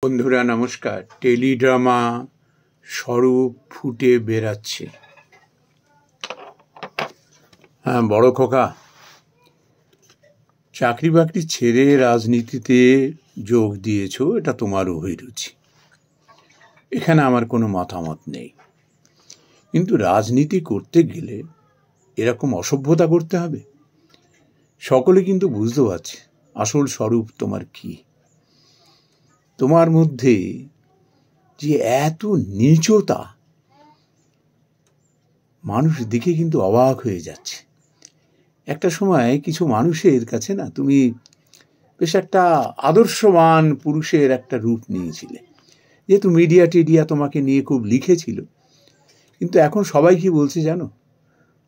বন্ধুরা নমস্কার। টেলিড্রামা স্বরূপ ফুটে বেড়াচ্ছে। হ্যাঁ বড় খোকা, চাকরি বাকরি ছেড়ে রাজনীতিতে যোগ দিয়েছ, এটা তোমার অভিরুচি, এখানে আমার কোনো মতামত নেই। কিন্তু রাজনীতি করতে গেলে এরকম অসভ্যতা করতে হবে? সকলে কিন্তু বুঝতে পারছে আসল স্বরূপ তোমার কি। তোমার মধ্যে যে এত নীচতা, মানুষ দেখে কিন্তু অবাক হয়ে যাচ্ছে। একটা সময় কিছু মানুষের কাছে না তুমি বেশ একটা আদর্শবান পুরুষের একটা রূপ নিয়েছিলে, যেহেতু মিডিয়া টিডিয়া তোমাকে নিয়ে খুব লিখেছিল। কিন্তু এখন সবাই কি বলছে জানো?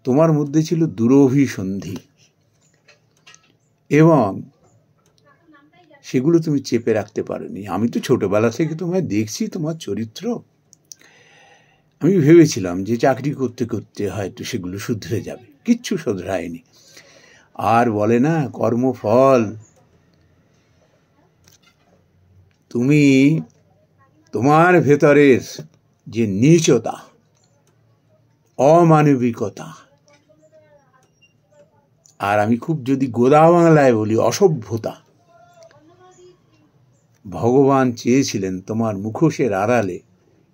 তোমার মধ্যে ছিল দুরভিসন্ধি, এবং সেগুলো তুমি চেপে রাখতে পারোনি। আমি তো ছোটবেলা থেকে তোমায় দেখছি, তোমার চরিত্র। আমি ভেবেছিলাম যে চাকরি করতে করতে হয়তো সেগুলো শুধরে যাবে, কিচ্ছু শুধরায়নি। আর বলে না কর্মফল, তুমি তোমার ভেতরের যে নীচতা, অমানবিকতা, আর আমি খুব যদি গোদা বাংলায় বলি অসভ্যতা, ভগবান চেয়েছিলেন তোমার মুখোশের আড়ালে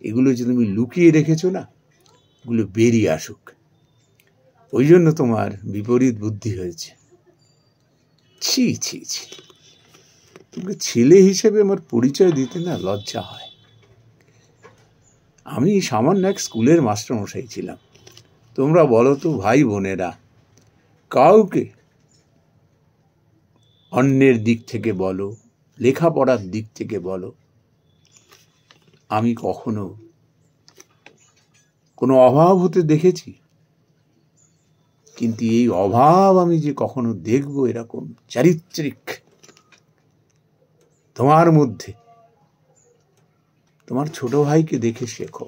এগুলো যে তুমি লুকিয়ে রেখেছো না, এগুলো বেরিয়ে আসুক। ওই জন্য তোমার বিপরীত বুদ্ধি হয়েছে। ছি ছি ছি, তোমাকে ছেলে হিসেবে আমার পরিচয় দিতে না লজ্জা হয়। আমি সামান্য এক স্কুলের মাস্টারমশাই ছিলাম। তোমরা বলো তো ভাই বোনেরা, কাউকে অন্যের দিক থেকে বলো, লেখাপড়ার দিক থেকে বলো, আমি কখনো কোনো অভাব হতে দেখেছি? কিন্তু এই অভাব আমি যে কখনো দেখবো এরকম চারিত্রিক তোমার মধ্যে, তোমার ছোট ভাইকে দেখে শেখো।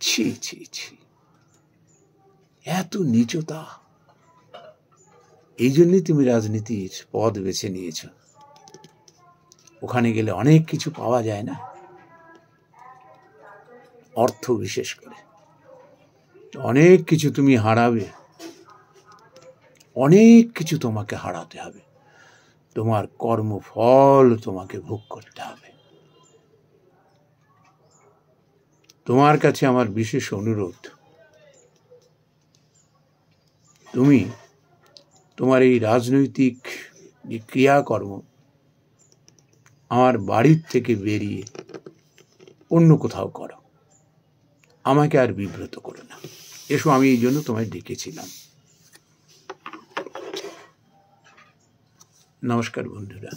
ছি ছি ছি, এত নীচতা। এই জন্যই তুমি রাজনীতির পথ বেছে নিয়েছ। ওখানে গেলে অনেক কিছু পাওয়া যায় না, অর্থ বিশেষ করে। অনেক কিছু তুমি হারাবে, অনেক কিছু তোমাকে হারাতে হবে, তোমার কর্মফল তোমাকে ভোগ করতে হবে। তোমার কাছে আমার বিশেষ অনুরোধ, তুমি তোমার এই রাজনৈতিক যে ক্রিয়াকর্ম আমার বাড়ির থেকে বেরিয়ে অন্য কোথাও করো, আমাকে আর বিব্রত করো না। এসো, আমি এই জন্য তোমায় ডেকেছিলাম। নমস্কার বন্ধুরা।